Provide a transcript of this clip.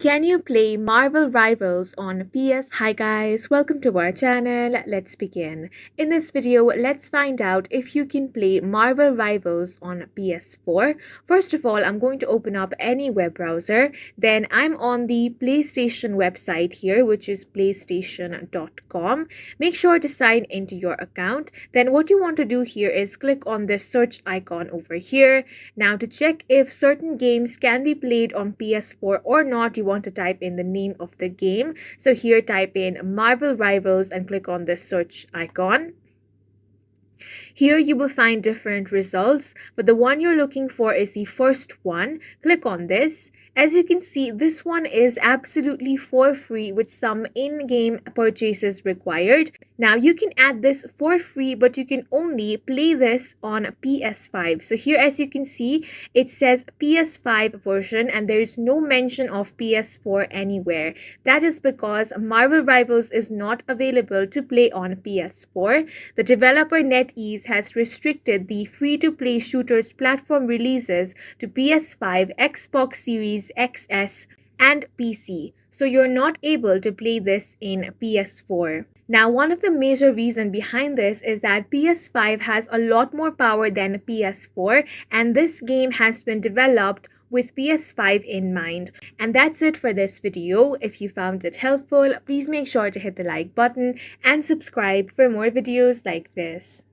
Can you play Marvel Rivals on PS? Hi guys, welcome to our channel. Let's begin. In this video, let's find out if you can play Marvel Rivals on PS4. First of all, I'm going to open up any web browser. Then I'm on the PlayStation website here, which is playstation.com. Make sure to sign into your account. Then what you want to do here is click on the search icon over here. Now to check if certain games can be played on PS4 or not, you want to type in the name of the game. So here type in Marvel Rivals and click on the search icon. Here you will find different results, but the one you're looking for is the first one. Click on this. As you can see, this one is absolutely for free with some in-game purchases required. Now you can add this for free, but you can only play this on PS5. So here as you can see, it says PS5 version and there is no mention of PS4 anywhere. That is because Marvel Rivals is not available to play on PS4. The developer NetEase has restricted the free-to-play shooters platform releases to PS5, Xbox Series XS, and PC. So you're not able to play this in PS4. Now, one of the major reasons behind this is that PS5 has a lot more power than PS4, and this game has been developed with PS5 in mind. And that's it for this video. If you found it helpful, please make sure to hit the like button and subscribe for more videos like this.